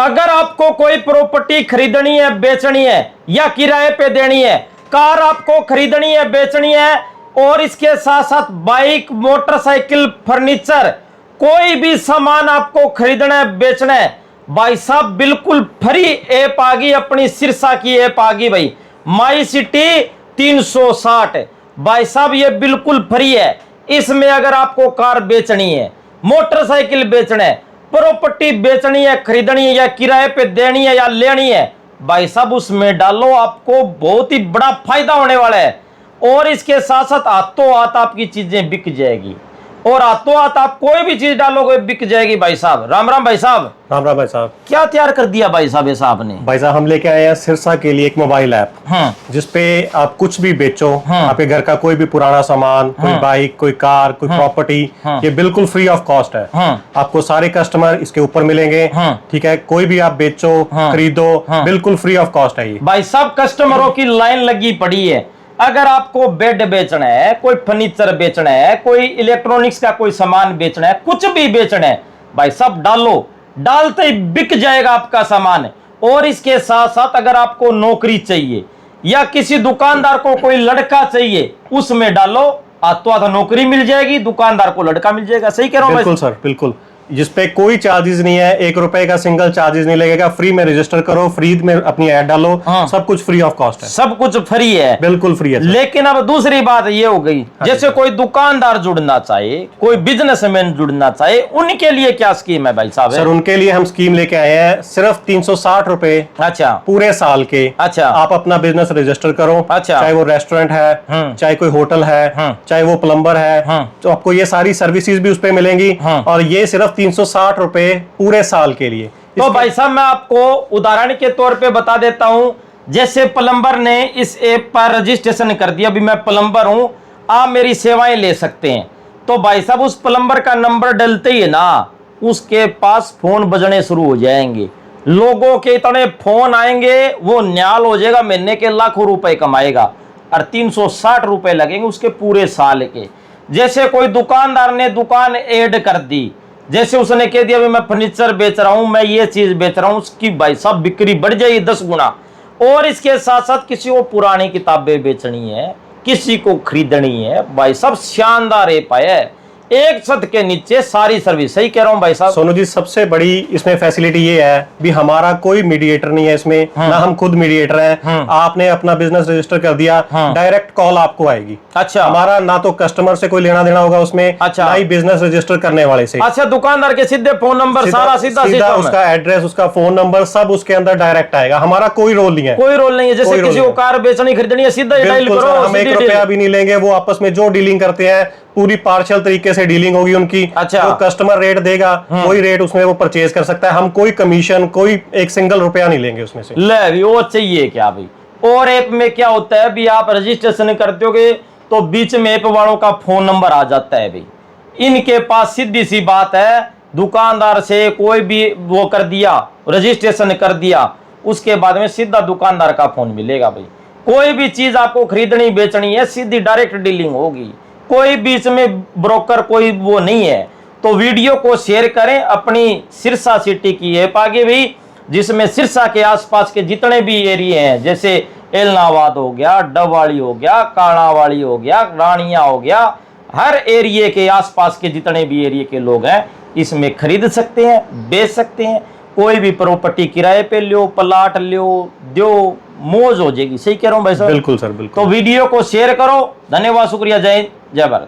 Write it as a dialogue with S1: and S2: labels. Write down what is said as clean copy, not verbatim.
S1: अगर आपको कोई प्रॉपर्टी खरीदनी है, बेचनी है या किराए पे देनी है, कार आपको खरीदनी है, बेचनी है, और इसके साथ साथ बाइक, मोटरसाइकिल, फर्नीचर, कोई भी सामान आपको खरीदना है, बेचना है, भाई साहब बिल्कुल फ्री ऐप आ गई, अपनी सिरसा की ऐप आ गई भाई, माई सिटी 360। भाई साहब ये बिल्कुल फ्री है। इसमें अगर आपको कार बेचनी है, मोटरसाइकिल बेचना है, प्रॉपर्टी बेचनी है, खरीदनी है या किराए पे देनी है या लेनी है, भाई साहब उसमें डालो, आपको बहुत ही बड़ा फायदा होने वाला है। और इसके साथ साथ हाथों हाथ आपकी चीजें बिक जाएगी, और हाथों हाथ आप कोई भी चीज डालोगे बिक जाएगी। भाई साहब राम राम। भाई साहब
S2: राम राम। भाई साहब
S1: क्या तैयार कर दिया भाई साहब ये साहब ने?
S2: भाई साहब हम लेके आए हैं सिरसा के लिए एक मोबाइल ऐप, जिसपे आप कुछ भी बेचो, आपके घर का कोई भी पुराना सामान, कोई बाइक, कोई कार, कोई प्रॉपर्टी, ये बिल्कुल फ्री ऑफ कॉस्ट है। आपको सारे कस्टमर इसके ऊपर मिलेंगे, ठीक है। कोई भी आप बेचो, खरीदो, बिल्कुल फ्री ऑफ कॉस्ट है ये।
S1: भाई साहब कस्टमरों की लाइन लगी पड़ी है। अगर आपको बेड बेचना है, कोई फर्नीचर बेचना है, कोई इलेक्ट्रॉनिक्स का कोई सामान बेचना है, कुछ भी बेचना है, भाई साहब डालो, डालते ही बिक जाएगा आपका सामान। और इसके साथ साथ अगर आपको नौकरी चाहिए या किसी दुकानदार को कोई लड़का चाहिए, उसमें डालो, हाथों हाथ नौकरी मिल जाएगी, दुकानदार को लड़का मिल जाएगा। सही कह रहा हूं?
S2: बिल्कुल सर, बिल्कुल। जिसपे कोई चार्जेस नहीं है, 1 रुपए का सिंगल चार्जेस नहीं लगेगा। फ्री में रजिस्टर करो, फ्री में अपनी ऐड डालो, सब कुछ फ्री ऑफ कॉस्ट है,
S1: सब कुछ फ्री है,
S2: बिल्कुल फ्री है।
S1: लेकिन अब दूसरी बात ये हो गई, जैसे कोई दुकानदार जुड़ना चाहे, कोई बिजनेसमैन जुड़ना चाहे, उनके लिए क्या स्कीम है भाई साहब?
S2: सर उनके लिए हम स्कीम लेके आए हैं, सिर्फ 360 रुपए
S1: अच्छा
S2: पूरे साल के।
S1: अच्छा
S2: आप अपना बिजनेस रजिस्टर करो,
S1: अच्छा,
S2: चाहे वो रेस्टोरेंट है, चाहे कोई होटल है, चाहे वो प्लम्बर है, तो आपको ये सारी सर्विसेज भी उस पे मिलेंगी। और ये सिर्फ 360 रुपए पूरे साल के लिए।
S1: तो भाई साहब मैं आपको उदाहरण के तौर पे बता देता हूं, जैसे प्लम्बर ने इस ऐप पर रजिस्ट्रेशन कर दिया, अभी मैं प्लम्बर हूं, आप मेरी सेवाएं ले सकते हैं, तो भाई साहब उस प्लम्बर का नंबर डलते ही ना उसके पास फोन बजने शुरू हो जाएंगे, लोगों के इतने फोन आएंगे, वो न्याल हो जाएगा, महीने के लाखों रुपए कमाएगा, और 360 रुपए लगेंगे उसके पूरे साल के। जैसे कोई दुकानदार ने दुकान ऐड कर दी, जैसे उसने कह दिया मैं फर्नीचर बेच रहा हूं, मैं ये चीज बेच रहा हूं, उसकी भाई साहब बिक्री बढ़ जाएगी 10 गुना। और इसके साथ साथ किसी को पुरानी किताबें बेचनी है, किसी को खरीदनी है, भाई साहब शानदार ऐप है, एक छत के नीचे सारी सर्विस। सही कह रहा हूं भाई साहब?
S2: सोनू जी सबसे बड़ी इसमें फैसिलिटी ये है भी हमारा कोई मीडिएटर नहीं है इसमें, ना हम खुद मीडिएटर हैं। आपने अपना बिजनेस रजिस्टर कर दिया, डायरेक्ट कॉल आपको आएगी।
S1: अच्छा,
S2: हमारा ना तो कस्टमर से कोई लेना देना होगा उसमें,
S1: अच्छा,
S2: ना ही बिजनेस रजिस्टर करने वाले से।
S1: अच्छा, दुकानदार के सीधे फोन नंबर, सारा सीधा
S2: उसका एड्रेस, उसका फोन नंबर सब उसके अंदर डायरेक्ट आएगा। हमारा कोई रोल नहीं है,
S1: कोई रोल नहीं है। जैसे किसी को कार बेचनी खरीदनी है, सीधा डायल करो,
S2: हम 1 रुपया भी नहीं लेंगे। वो आपस में जो डीलिंग करते हैं पूरी पार्शियल तरीके से डीलिंग होगी उनकी।
S1: अच्छा,
S2: जो कस्टमर रेट देगा वही रेट उसमें वो परचेज कर सकता है। हम कोई कमीशन, कोई एक सिंगल रुपया नहीं लेंगे उसमें से।
S1: ले भी वो चाहिए क्या भाई? और ऐप में क्या होता है भी, आप रजिस्ट्रेशन करते होगे तो बीच में ऐप वालों का फोन नंबर आ जाता है भाई, इनके पास सीधी सी बात है, दुकानदार से कोई भी वो कर दिया, रजिस्ट्रेशन कर दिया, उसके बाद में सीधा दुकानदार का फोन मिलेगा भाई। कोई भी चीज आपको खरीदनी बेचनी है, सीधी डायरेक्ट डीलिंग होगी, कोई बीच में ब्रोकर कोई वो नहीं है। तो वीडियो को शेयर करें, अपनी सिरसा सिटी की ऐप आगे भी, जिसमें सिरसा के आसपास के जितने भी एरिया हैं, जैसे एलनाबाद हो गया, डबवाड़ी हो गया, काणावाड़ी हो गया, रानिया हो गया, हर एरिया के आसपास के जितने भी एरिया के लोग हैं इसमें खरीद सकते हैं, बेच सकते हैं। कोई भी प्रॉपर्टी किराए पे लो, प्लाट लो, दो, मौज हो जाएगी। सही कह रहा हूं भाई साहब?
S2: बिल्कुल सर, बिल्कुल।
S1: तो वीडियो को शेयर करो। धन्यवाद, शुक्रिया, जय हिंद, जय भारत।